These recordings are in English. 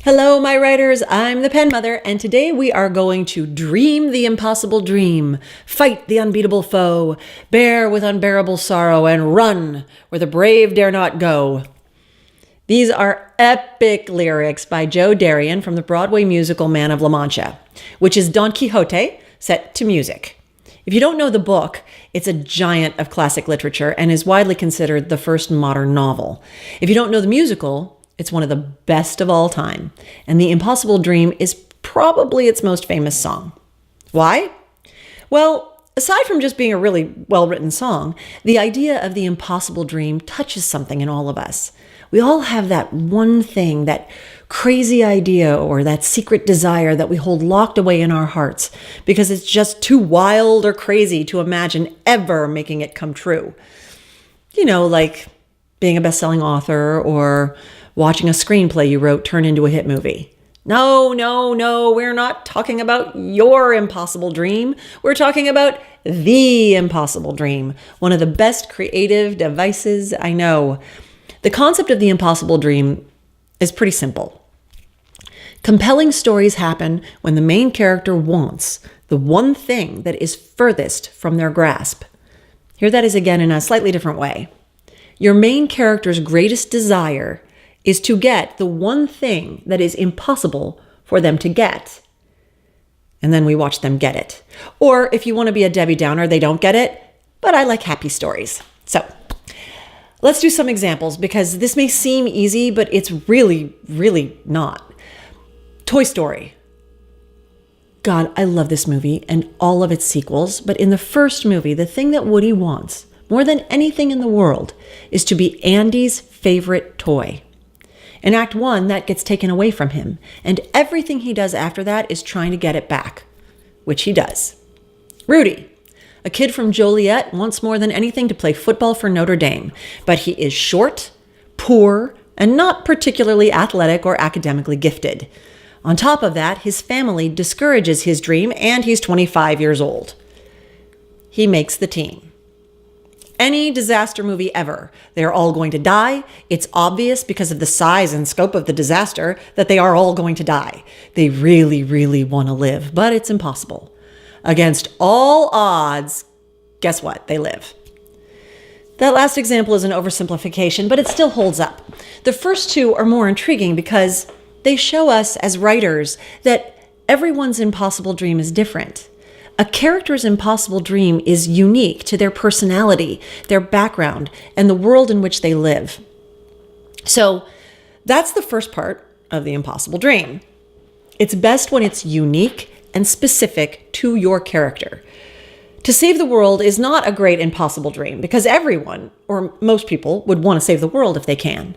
Hello, my writers. I'm the Pen Mother, and today we are going to dream the impossible dream, fight the unbeatable foe, bear with unbearable sorrow, and run where the brave dare not go. These are epic lyrics by Joe Darien from the Broadway musical Man of La Mancha, which is Don Quixote set to music. If you don't know the book, it's a giant of classic literature and is widely considered the first modern novel. If you don't know the musical, it's one of the best of all time, and The Impossible Dream is probably its most famous song. Why? Well, aside from just being a really well-written song, the idea of the impossible dream touches something in all of us. We all have that one thing, that crazy idea or that secret desire that we hold locked away in our hearts because it's just too wild or crazy to imagine ever making it come true. You know, like being a best-selling author or watching a screenplay you wrote turn into a hit movie. No, we're not talking about your impossible dream. We're talking about the impossible dream, one of the best creative devices I know. The concept of the impossible dream is pretty simple. Compelling stories happen when the main character wants the one thing that is furthest from their grasp. Here that is again in a slightly different way. Your main character's greatest desire is to get the one thing that is impossible for them to get. And then we watch them get it. Or if you want to be a Debbie Downer, they don't get it, but I like happy stories. So let's do some examples because this may seem easy, but it's really, really not. Toy Story. God, I love this movie and all of its sequels, but in the first movie, the thing that Woody wants more than anything in the world is to be Andy's favorite toy. In Act 1, that gets taken away from him, and everything he does after that is trying to get it back, which he does. Rudy, a kid from Joliet, wants more than anything to play football for Notre Dame, but he is short, poor, and not particularly athletic or academically gifted. On top of that, his family discourages his dream, and he's 25 years old. He makes the team. Any disaster movie ever, they're all going to die. It's obvious because of the size and scope of the disaster that they are all going to die. They really, really want to live, but it's impossible. Against all odds, guess what? They live. That last example is an oversimplification, but it still holds up. The first two are more intriguing because they show us as writers that everyone's impossible dream is different. A character's impossible dream is unique to their personality, their background, and the world in which they live. So that's the first part of the impossible dream. It's best when it's unique and specific to your character. To save the world is not a great impossible dream because everyone, or most people, would want to save the world if they can.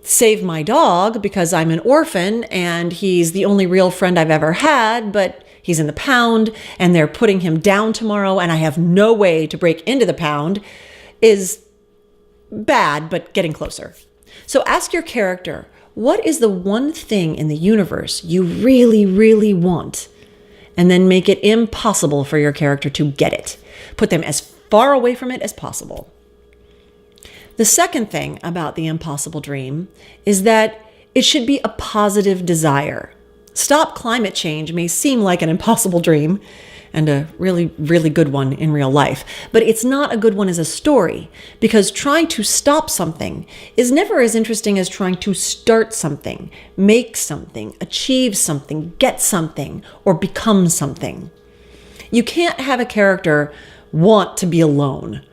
Save my dog because I'm an orphan and he's the only real friend I've ever had, but he's in the pound and they're putting him down tomorrow and I have no way to break into the pound is bad, but getting closer. So ask your character, what is the one thing in the universe you really, really want? And then make it impossible for your character to get it. Put them as far away from it as possible. The second thing about the impossible dream is that it should be a positive desire. Stop climate change may seem like an impossible dream and a really, really good one in real life, but it's not a good one as a story because trying to stop something is never as interesting as trying to start something, make something, achieve something, get something, or become something. You can't have a character want to be alone.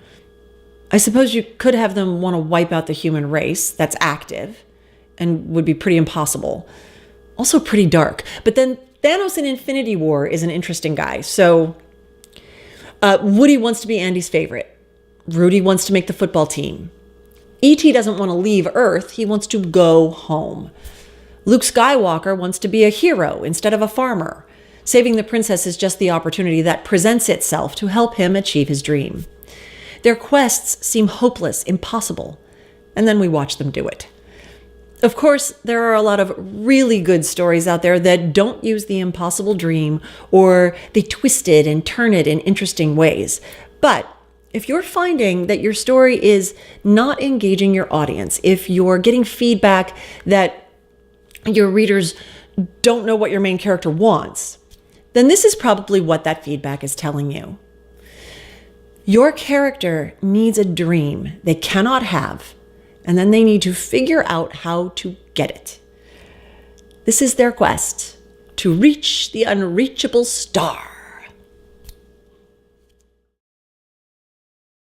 I suppose you could have them want to wipe out the human race that's active and would be pretty impossible. Also pretty dark. But then Thanos in Infinity War is an interesting guy. So Woody wants to be Andy's favorite. Rudy wants to make the football team. E.T. doesn't want to leave Earth. He wants to go home. Luke Skywalker wants to be a hero instead of a farmer. Saving the princess is just the opportunity that presents itself to help him achieve his dream. Their quests seem hopeless, impossible, and then we watch them do it. Of course, there are a lot of really good stories out there that don't use the impossible dream or they twist it and turn it in interesting ways. But if you're finding that your story is not engaging your audience, if you're getting feedback that your readers don't know what your main character wants, then this is probably what that feedback is telling you. Your character needs a dream they cannot have, and then they need to figure out how to get it. This is their quest to reach the unreachable star.